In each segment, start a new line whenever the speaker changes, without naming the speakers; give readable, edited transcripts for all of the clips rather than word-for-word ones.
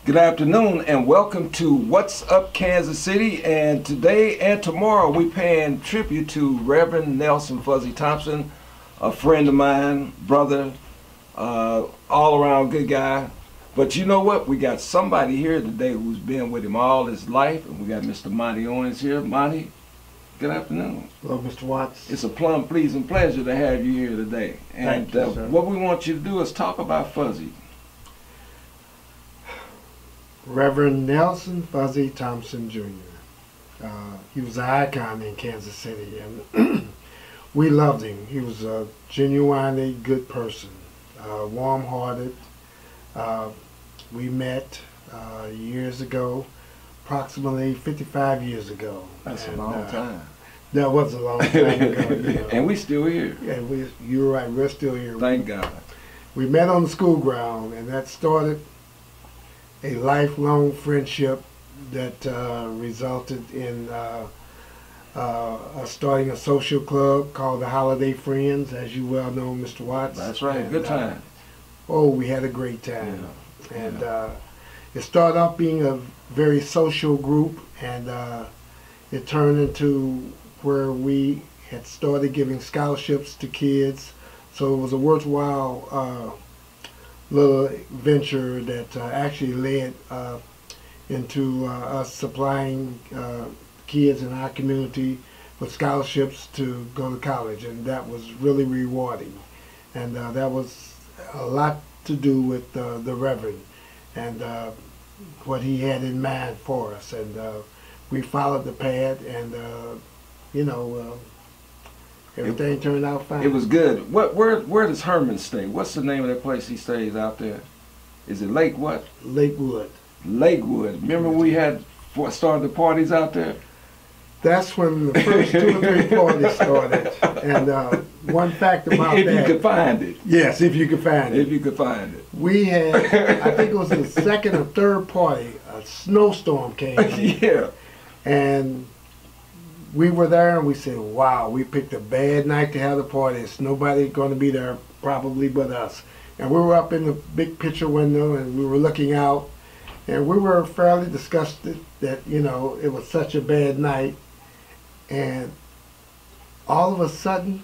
Good afternoon and welcome to What's Up Kansas City. And today and tomorrow we paying tribute to Reverend Nelson Fuzzy Thompson, a friend of mine, brother, all around good guy. But you know what? We got somebody here today who's been with him all his life, and we got Mr. Monty Owens here. Monty, good afternoon.
Hello, Mr. Watts.
It's a plum pleasing pleasure to have you here today. And
Thank you, sir.
What we want you to do is talk about Fuzzy.
Reverend Nelson Fuzzy Thompson Jr. He was an icon in Kansas City, and we loved him. He was a genuinely good person, warm-hearted. We met years ago, approximately 55 years ago.
That's a long time.
That was a long time ago. You know.
And we still here.
Yeah, you're right, we're still here.
Thank God.
We met on the school ground, and that started a lifelong friendship that resulted in starting a social club called the Holiday Friends, as you well know, Mr. Watts.
That's right. Good time.
Oh, we had a great time.
Yeah.
And it started off being a very social group, and it turned into where we had started giving scholarships to kids. So it was a worthwhile little venture that actually led into us supplying kids in our community with scholarships to go to college, and that was really rewarding. And that was a lot to do with the Reverend and what he had in mind for us. And we followed the path, and everything turned out fine.
It was good. Where does Herman stay? What's the name of that place he stays out there? Is it Lake what?
Lakewood.
Lakewood. Remember we had started the parties out there?
That's when the first 2 or 3 parties started. And one fact about
if
that.
If you could find it.
Yes, if you could find it.
If you could find it.
We had, I think it was the second or third party, a snowstorm came in.
Yeah.
And we were there, and we said, wow, we picked a bad night to have the party. It's nobody going to be there probably but us. And we were up in the big picture window, and we were looking out, and we were fairly disgusted that, it was such a bad night. And all of a sudden,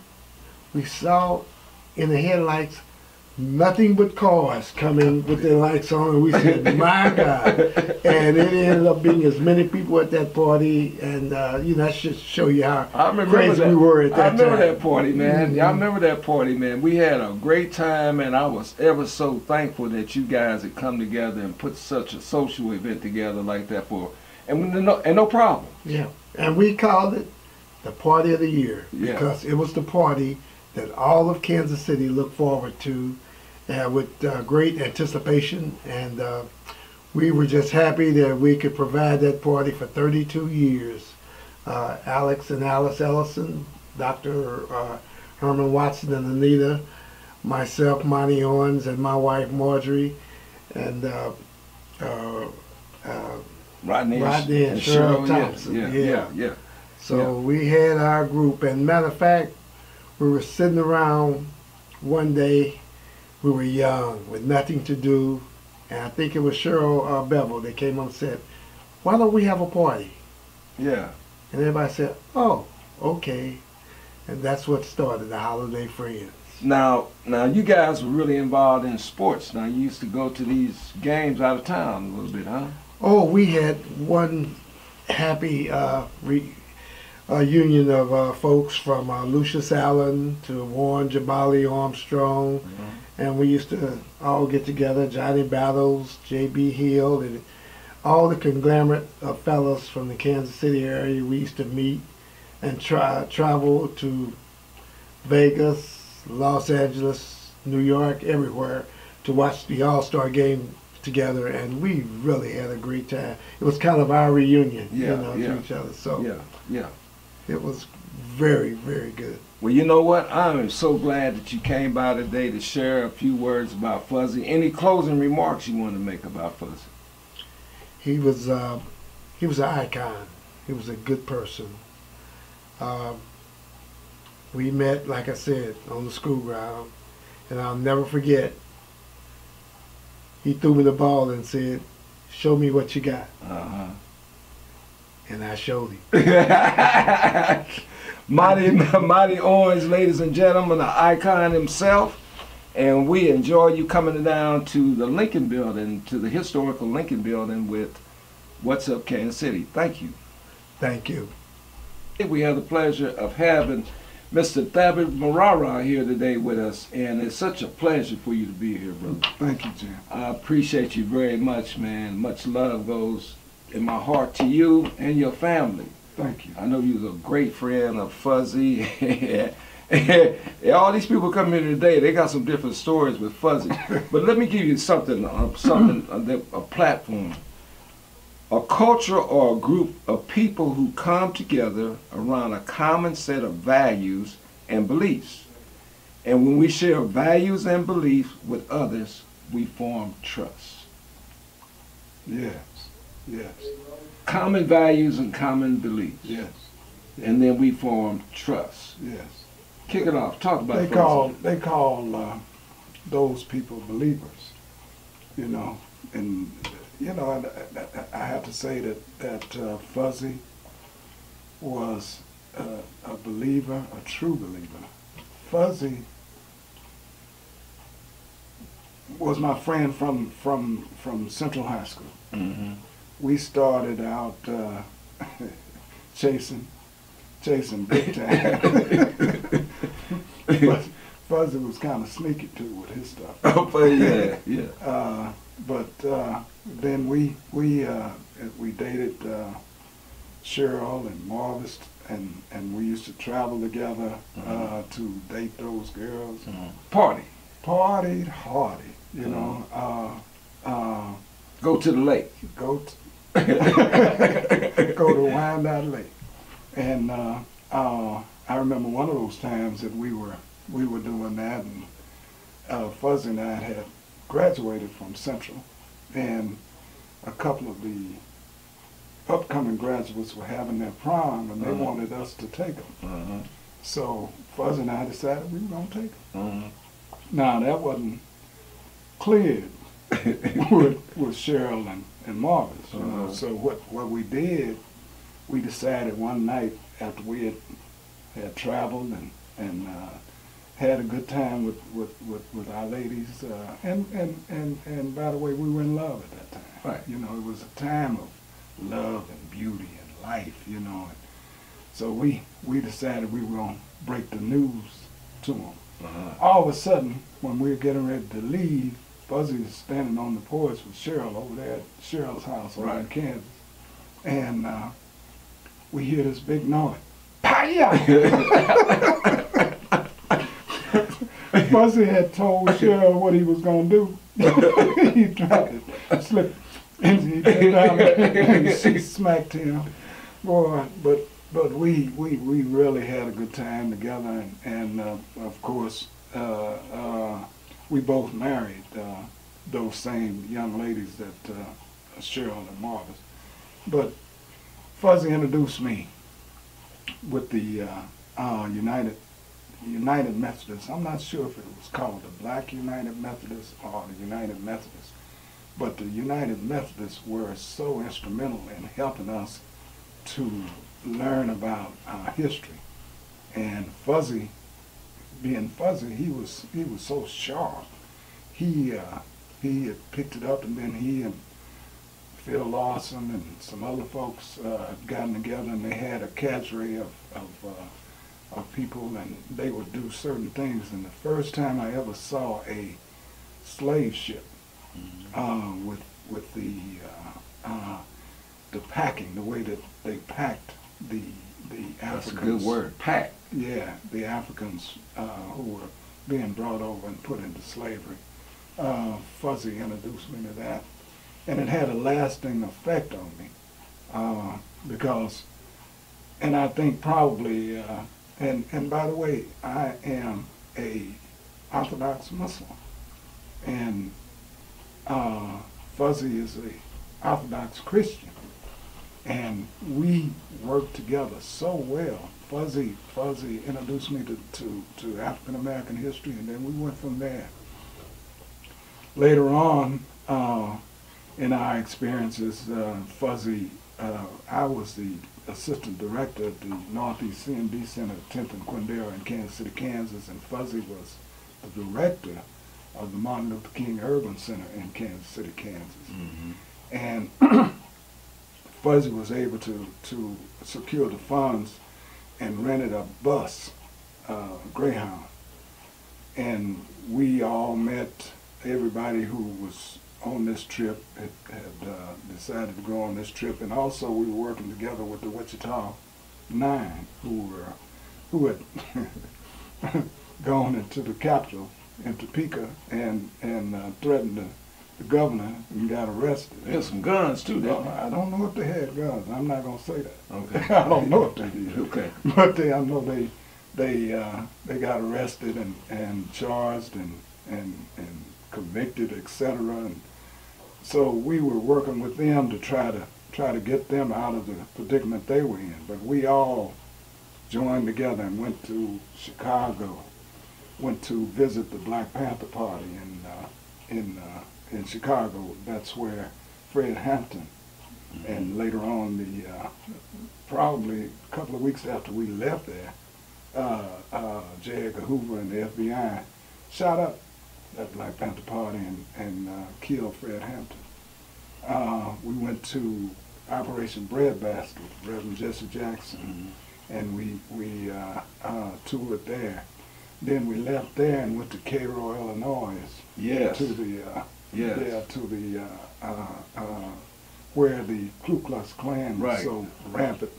we saw in the headlights nothing but cars coming with their lights on, and we said, my God. And it ended up being as many people at that party, and that should show you how crazy we were at that time.
I remember that party, man. Mm-hmm. I remember that party, man. We had a great time, and I was ever so thankful that you guys had come together and put such a social event together like that and no problem.
Yeah, and we called it the Party of the Year because it was the party that all of Kansas City looked forward to with great anticipation, and we were just happy that we could provide that party for 32 years. Alex and Alice Ellison, Dr. Herman Watson and Anita, myself, Monty Owens, and my wife Marjorie, and Rodney and Cheryl Thompson.
Yeah.
So we had our group, and matter of fact, we were sitting around one day. We were young with nothing to do, and I think it was Cheryl Bevel that came up and said, why don't we have a party?
Yeah.
And everybody said, oh, okay. And that's what started the Holiday Friends.
Now you guys were really involved in sports. Now you used to go to these games out of town a little bit, huh?
Oh, we had one happy union of folks from Lucius Allen to Warren Jabali Armstrong. Mm-hmm. And we used to all get together, Johnny Battles, J.B. Hill, and all the conglomerate of fellows from the Kansas City area. We used to meet and travel to Vegas, Los Angeles, New York, everywhere to watch the All-Star game together, and we really had a great time. It was kind of our reunion, to each other. So it was very, very good.
Well, you know what? I am so glad that you came by today to share a few words about Fuzzy. Any closing remarks you want to make about Fuzzy?
He was an icon. He was a good person. We met, like I said, on the school ground, and I'll never forget. He threw me the ball and said, show me what you got.
Uh-huh.
And I showed him.
Mighty Orange, ladies and gentlemen, the icon himself. And we enjoy you coming down to the Lincoln Building, to the historical Lincoln Building with What's Up Kansas City. Thank you.
Thank you.
We have the pleasure of having Mr. Thabit Marara here today with us, and it's such a pleasure for you to be here, brother.
Thank you, Jim.
I appreciate you very much, man. Much love goes in my heart to you and your family.
Thank you.
I know you're a great friend of Fuzzy. All these people come here today, they got some different stories with Fuzzy. But let me give you something, a platform. A culture or a group of people who come together around a common set of values and beliefs. And when we share values and beliefs with others, we form trust.
Yes. Yes.
Common values and common beliefs.
Yes.
And then we form trust.
Yes.
Kick it off. Talk about
They call those people believers. You know, and you know, I have to say that Fuzzy was a believer, a true believer. Fuzzy was my friend from Central High School.
Mm-hmm.
We started out chasing big time. But Fuzzy was kind of sneaky too with his stuff.
Oh, yeah.
But then we dated Cheryl and Marvis, and we used to travel together to date those girls. Partied hardy, you know.
Go to the lake.
Go to Wyandotte Lake, and I remember one of those times that we were doing that, and Fuzzy and I had graduated from Central, and a couple of the upcoming graduates were having their prom, and they wanted us to take them. So Fuzzy and I decided we were going to take them. Now that wasn't cleared with Cheryl and Marvis. You know? So what we did, we decided one night after we had traveled and had a good time with our ladies, and by the way, we were in love at that time.
Right.
You know, it was a time of love and beauty and life. You know, and so we decided we were gonna break the news to them. All of a sudden, when we were getting ready to leave, Fuzzy was standing on the porch with Cheryl over there at Cheryl's house over in Kansas, and we hear this big noise. Paya! Fuzzy had told Cheryl what he was going to do. He tried to slip, and he got down and she smacked him. Boy, but we really had a good time together, and of course we both married those same young ladies that Cheryl and Marvis. But Fuzzy introduced me with the United Methodists. I'm not sure if it was called the Black United Methodists or the United Methodists, but the United Methodists were so instrumental in helping us to learn about our history. And Fuzzy, being Fuzzy, he was so sharp. He had picked it up, and then he and Phil Lawson and some other folks gotten together, and they had a cadre of people, and they would do certain things. And the first time I ever saw a slave ship with the packing, the way that they packed the Africans.
That's a good word, pack.
Yeah, the Africans who were being brought over and put into slavery. Fuzzy introduced me to that, and it had a lasting effect on me because, and I think probably, and by the way, I am a Orthodox Muslim, and Fuzzy is a Orthodox Christian, and we worked together so well. Fuzzy introduced me to African American history, and then we went from there. Later on, in our experiences, Fuzzy, I was the assistant director at the Northeast C&D Center at 10th and Quindale in Kansas City, Kansas, and Fuzzy was the director of the Martin Luther King Urban Center in Kansas City, Kansas.
Mm-hmm.
And Fuzzy was able to secure the funds and rented a bus, Greyhound. And we all met, everybody who was on this trip had decided to go on this trip, and also we were working together with the Wichita Nine, who had gone into the Capitol in Topeka and threatened the governor and got arrested.
They had some guns too, didn't they?
I don't know if they had guns. I'm not gonna say that.
Okay.
I don't know if they did.
Okay.
But I know they got arrested and charged and convicted, etc. And so we were working with them to try to get them out of the predicament they were in. But we all joined together and went to Chicago, went to visit the Black Panther Party in Chicago. That's where Fred Hampton, and later on, probably a couple of weeks after we left there, J. Edgar Hoover and the FBI shot up that Black Panther Party and killed Fred Hampton. We went to Operation Breadbasket with Reverend Jesse Jackson, and we toured there. Then we left there and went to Cairo, Illinois.
Yes.
To the
Yes.
yeah, to the where the Ku Klux Klan was
Right.
so rampant,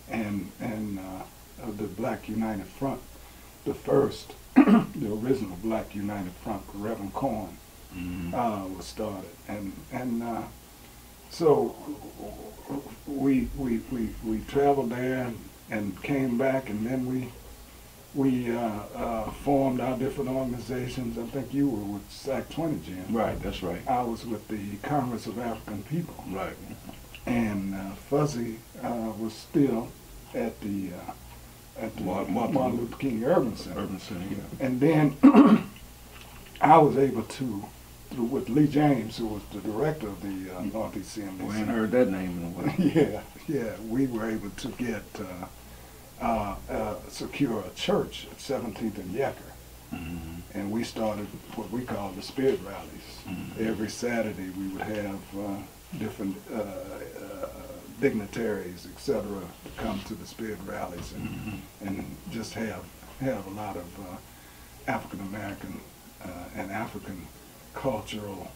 and the Black United Front, the first, the original Black United Front, Reverend Corn, was started, and so we traveled there and came back, and then we formed our different organizations. I think you were with SAC 20, Jim.
Right, that's right.
I was with the Congress of African People.
Right.
And Fuzzy was still at the Martin Luther King Urban Center.
Urban Center, yeah.
And then I was able to, with Lee James, who was the director of the Northeast CMD.
We ain't heard that name in a while.
Yeah, we were able to get secure a church at 17th and Yecker. And we started what we call the Spirit Rallies. Every Saturday we would have different dignitaries, etc., to come to the Spirit Rallies and just have a lot of African American and African cultural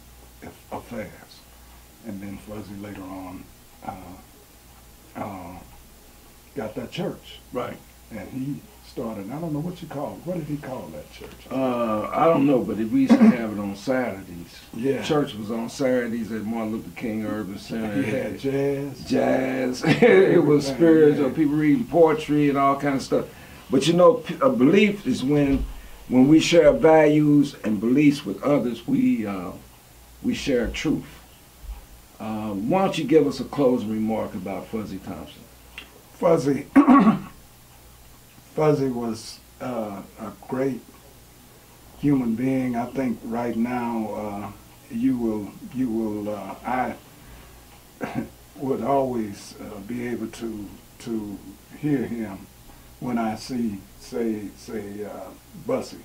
affairs. And then Fuzzy later on got that church.
Right.
And he started, I don't know what you call it. What did he call that church?
I don't know, but we used to have it on Saturdays.
Yeah.
Church was on Saturdays at Martin Luther King Urban Center.
He had jazz.
Jazz. It was spiritual.
Yeah.
People reading poetry and all kind of stuff. But you know, a belief is when we share values and beliefs with others, we share truth. Why don't you give us a closing remark about Fuzzy Thompson?
Fuzzy was a great human being. I think right now I would always be able to hear him when I say Bussy,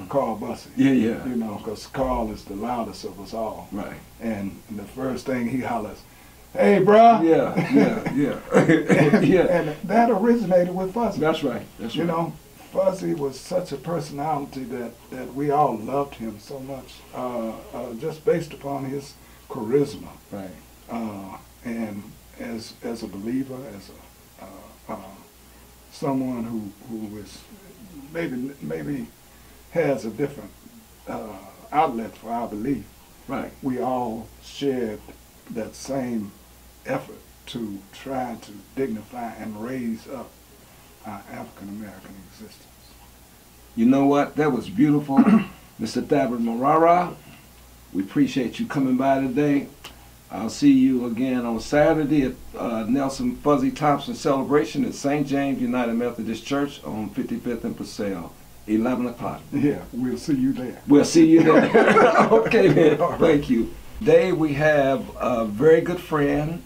Carl Bussy.
Yeah, yeah.
You know, because Carl is the loudest of us all.
Right.
And the first thing he hollers, "Hey, bruh!"
Yeah. Yeah.
And that originated with Fuzzy.
That's right. That's right.
You know, Fuzzy was such a personality that we all loved him so much, just based upon his charisma.
Right.
And as a believer, as someone who is maybe has a different outlet for our belief.
Right.
We all shared that same effort to try to dignify and raise up our African American existence.
You know what? That was beautiful. Mr. Thabit Marara, we appreciate you coming by today. I'll see you again on Saturday at Nelson Fuzzy Thompson celebration at St. James United Methodist Church on 55th and Purcell, 11 o'clock.
Yeah, we'll see you there.
We'll see you there. Okay, man. Thank you. Today we have a very good friend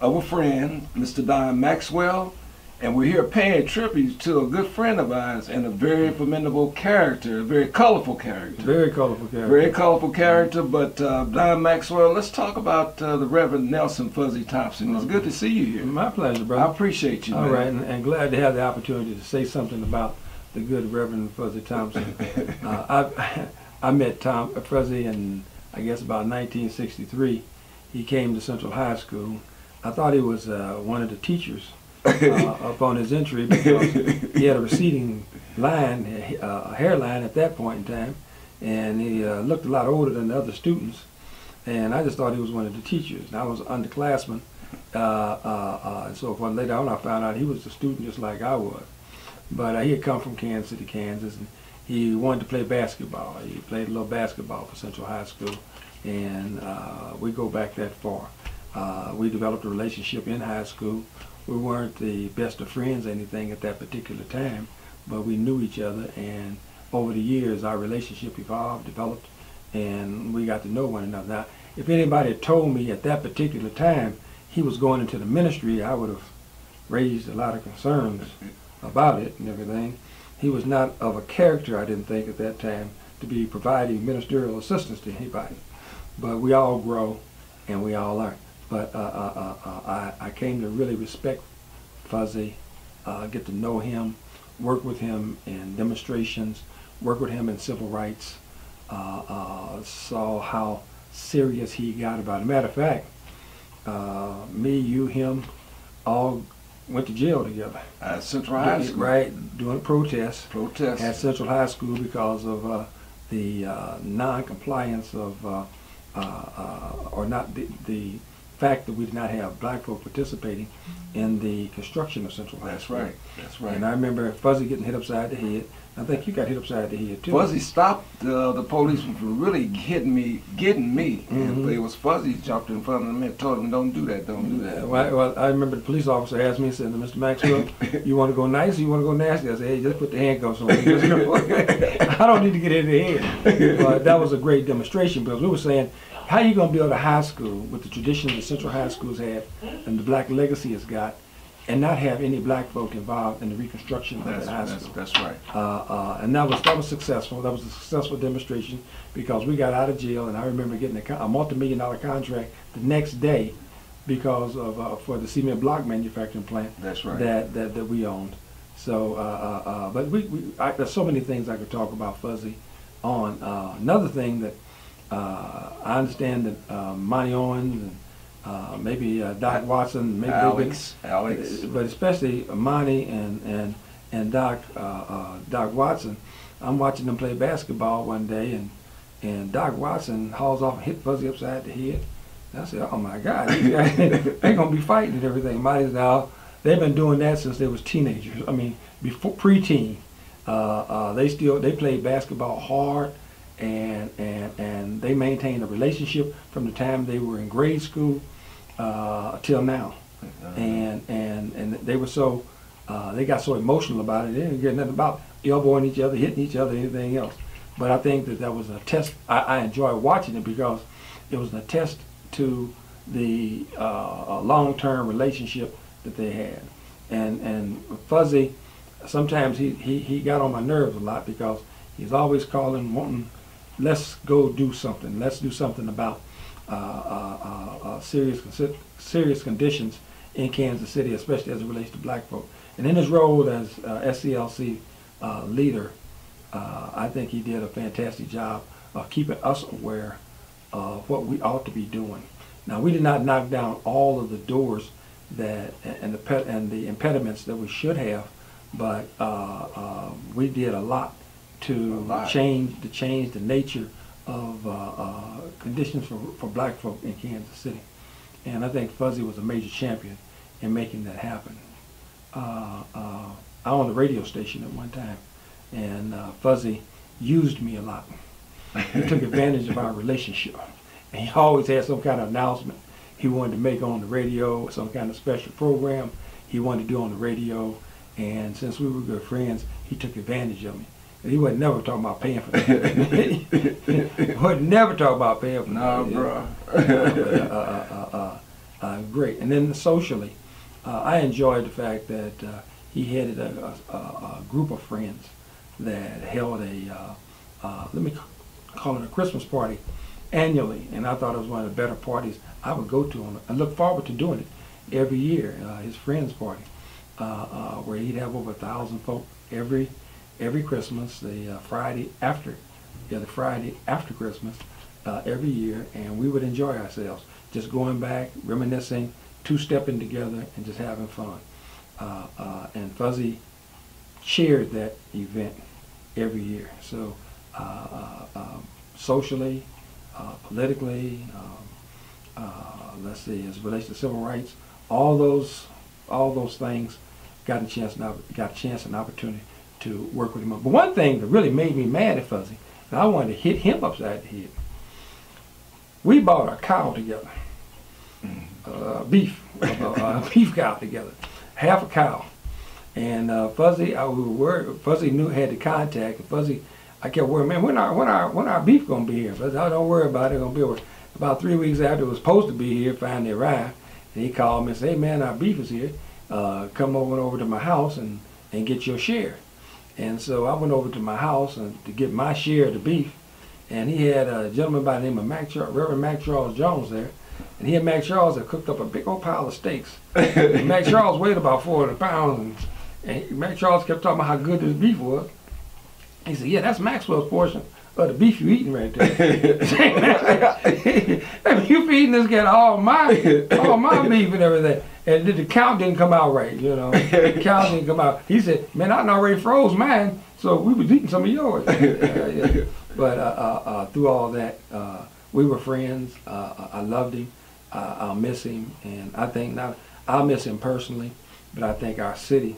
of a friend, Mr. Don Maxwell, and we're here paying tribute to a good friend of ours and a very formidable character, a very colorful character.
Very colorful character.
Very colorful character, but Don Maxwell, let's talk about the Reverend Nelson Fuzzy Thompson. It's good to see you here.
My pleasure, brother.
I appreciate you, man.
All right, and glad to have the opportunity to say something about the good Reverend Fuzzy Thompson. I met Fuzzy in, I guess, about 1963. He came to Central High School. I thought he was one of the teachers upon his entry because he had a receding line, a hairline at that point in time, and he looked a lot older than the other students. And I just thought he was one of the teachers. And I was an underclassman, and so forth. Later on, I found out he was a student just like I was. But he had come from Kansas City, Kansas, and he wanted to play basketball. He played a little basketball for Central High School, and we go back that far. We developed a relationship in high school. We weren't the best of friends or anything at that particular time, but we knew each other, and over the years our relationship evolved, developed, and we got to know one another. Now, if anybody had told me at that particular time he was going into the ministry, I would have raised a lot of concerns about it and everything. He was not of a character, I didn't think at that time, to be providing ministerial assistance to anybody. But we all grow and we all learn. But I came to really respect Fuzzy, get to know him, work with him in demonstrations, work with him in civil rights, saw how serious he got about it. Matter of fact, me, you, him, all went to jail together.
At Central High School.
Right, doing protests.
Protests.
At Central High School because of the non-compliance of, or not the fact that we did not have black folk participating in the construction of Central High School.
That's right. That's right.
And I remember Fuzzy getting hit upside the head. I think you got hit upside the head too.
Fuzzy stopped the police from really getting me. And it was Fuzzy jumped in front of them and told them, "Don't do that, don't do that."
Well, I remember the police officer asked me, said, "Mr. Maxwell, you want to go nice or you want to go nasty?" I said, "Hey, just put the handcuffs on me." I don't need to get in the head. But that was a great demonstration because we were saying, how are you going to build a high school with the traditions that Central High Schools had and the black legacy it's got, and not have any black folk involved in the reconstruction of that high school?
That's right.
And that was successful. That was a successful demonstration because we got out of jail, and I remember getting a multi-million-dollar contract the next day because of for the cement block manufacturing plant.
That's right.
That we owned. So, but there's so many things I could talk about Fuzzy on. Another thing that I understand that Monty Owens and maybe Doc Watson, maybe
Alex,
but especially Monty and Doc Watson. I'm watching them play basketball one day, and Doc Watson hauls off and hit Fuzzy upside the head. And I said, "Oh my God, they're gonna be fighting and everything." Monty's now, they've been doing that since they was teenagers. I mean, before pre-teen, they played basketball hard. And they maintained a relationship from the time they were in grade school till now, and they were so they got so emotional about it. They didn't get nothing about elbowing each other, hitting each other, anything else. But I think that was a test. I enjoy watching it because it was a test to the long-term relationship that they had. And Fuzzy, sometimes he got on my nerves a lot because he's always calling, wanting, let's go do something. Let's do something about serious conditions in Kansas City, especially as it relates to black folk. And in his role as SCLC leader, I think he did a fantastic job of keeping us aware of what we ought to be doing. Now, we did not knock down all of the doors and the impediments that we should have, but we did a lot to change the nature of conditions for black folk in Kansas City. And I think Fuzzy was a major champion in making that happen. I owned a radio station at one time, and Fuzzy used me a lot. He took advantage of our relationship. And he always had some kind of announcement he wanted to make on the radio, some kind of special program he wanted to do on the radio. And since we were good friends, he took advantage of me. He wasn't never talking about paying for that. He wasn't never talking about paying for that.
No, bro.
Great. And then socially, I enjoyed the fact that he headed a group of friends that held a, let me call it a Christmas party annually. And I thought it was one of the better parties I would go to. I look forward to doing it every year, his friends party, where he'd have over 1,000 folk every Christmas, the Friday after Christmas, every year, and we would enjoy ourselves, just going back, reminiscing, two-stepping together, and just having fun. And Fuzzy chaired that event every year. So socially, politically, let's see, as it relates to civil rights, all those things, got a chance and opportunity to work with him. But one thing that really made me mad at Fuzzy, and I wanted to hit him upside the head. We bought a cow together, beef cow together, half a cow, and Fuzzy, Fuzzy had the contact. And Fuzzy, I kept worrying, man, when our beef gonna be here? Fuzzy, don't worry about it. It's gonna be over. About 3 weeks after it was supposed to be here, finally arrived, and he called me and said, hey man, our beef is here. Come over to my house and get your share. And so I went over to my house to get my share of the beef, and he had a gentleman by the name of Reverend Mac Charles Jones there, and he and Mac Charles had cooked up a big old pile of steaks. And Mac Charles weighed about 400 pounds, and Mac Charles kept talking about how good this beef was. He said, yeah, that's Maxwell's portion of the beef you eating right there. You feeding this guy all my beef and everything. And the count didn't come out right, you know. The count didn't come out. He said, man, I done already froze mine, so we was eating some of yours. Yeah. But through all that, we were friends. I loved him. I'll miss him. And I think not, I'll miss him personally, but I think our city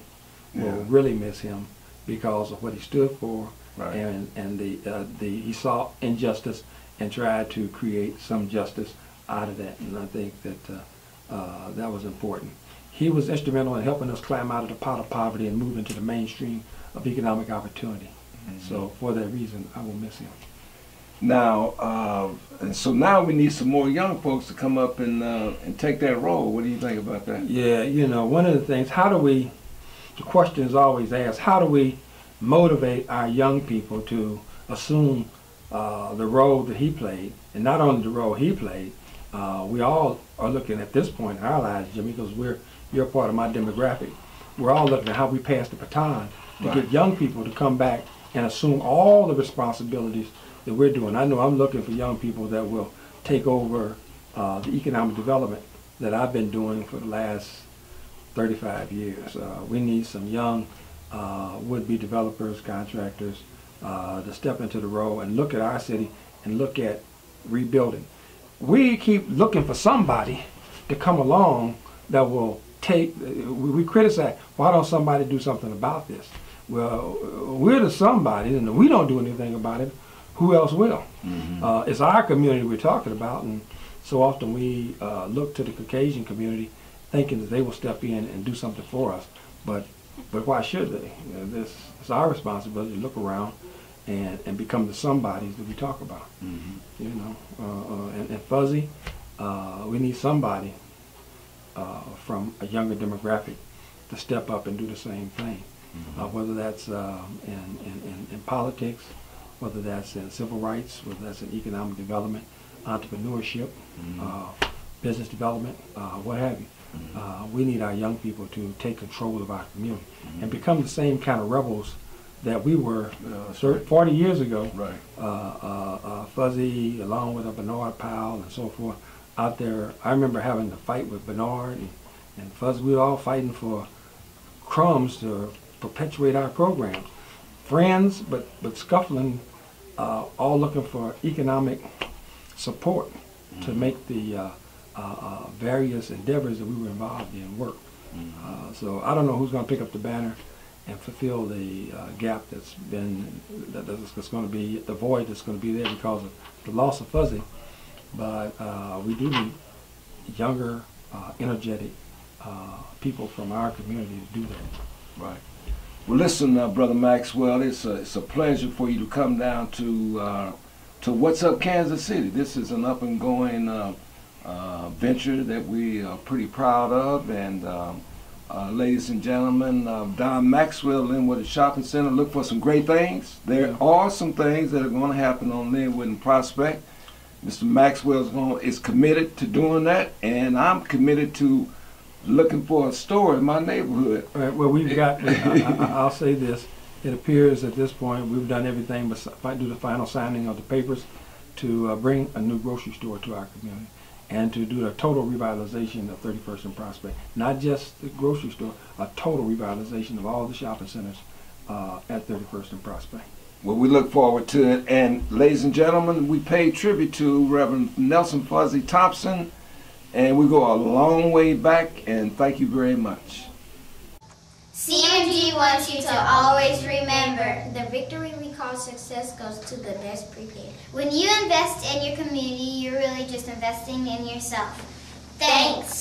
will really miss him because of what he stood for. Right. And he saw injustice and tried to create some justice out of that. And I think that that was important. He was instrumental in helping us climb out of the pot of poverty and move into the mainstream of economic opportunity. Mm-hmm. So for that reason, I will miss him.
Now, and so now we need some more young folks to come up and take that role. What do you think about that?
Yeah, you know, one of the things, the question is always asked, how do we motivate our young people to assume the role that he played? And not only the role he played, we all are looking at this point in our lives, Jimmy, because you're part of my demographic. We're all looking at how we pass the baton to get young people to come back and assume all the responsibilities that we're doing. I know I'm looking for young people that will take over the economic development that I've been doing for the last 35 years. We need some young would-be developers, contractors, to step into the role and look at our city and look at rebuilding. We keep looking for somebody to come along that will we criticize, why don't somebody do something about this? Well, we're the somebody, and we don't do anything about it. Who else will? Mm-hmm. It's our community we're talking about, and so often we look to the Caucasian community thinking that they will step in and do something for us. But why should they? It's our responsibility to look around and become the somebodies that we talk about. Mm-hmm. You know, and Fuzzy, we need somebody from a younger demographic to step up and do the same thing. Mm-hmm. Whether that's in politics, whether that's in civil rights, whether that's in economic development, entrepreneurship, business development, what have you. We need our young people to take control of our community and become the same kind of rebels that we were 40 years ago. Right. Fuzzy, along with a Bernard Powell and so forth, out there. I remember having to fight with Bernard and Fuzzy. We were all fighting for crumbs to perpetuate our programs. Friends, but scuffling, all looking for economic support to make the various endeavors that we were involved in work. So I don't know who's going to pick up the banner and fulfill the gap that's going to be, the void that's going to be there because of the loss of Fuzzy. But we do need younger, energetic people from our community to do that.
Right. Well, listen, Brother Maxwell, it's a pleasure for you to come down to What's Up Kansas City. This is an up and going venture that we are pretty proud of, and ladies and gentlemen, Don Maxwell, Linwood Shopping Center, look for some great things. There are some things that are going to happen on Linwood and Prospect. Mr. Maxwell is committed to doing that, and I'm committed to looking for a store in my neighborhood.
All right, well, we've got, I'll say this, it appears at this point we've done everything but do the final signing of the papers to bring a new grocery store to our community and to do a total revitalization of 31st and Prospect. Not just the grocery store, a total revitalization of all the shopping centers at 31st and Prospect.
Well, we look forward to it. And ladies and gentlemen, we pay tribute to Reverend Nelson Fuzzy Thompson, and we go a long way back, and thank you very much.
CMG wants you to always remember, the victory we call success goes to the best prepared. When you invest in your community, you're really just investing in yourself. Thanks.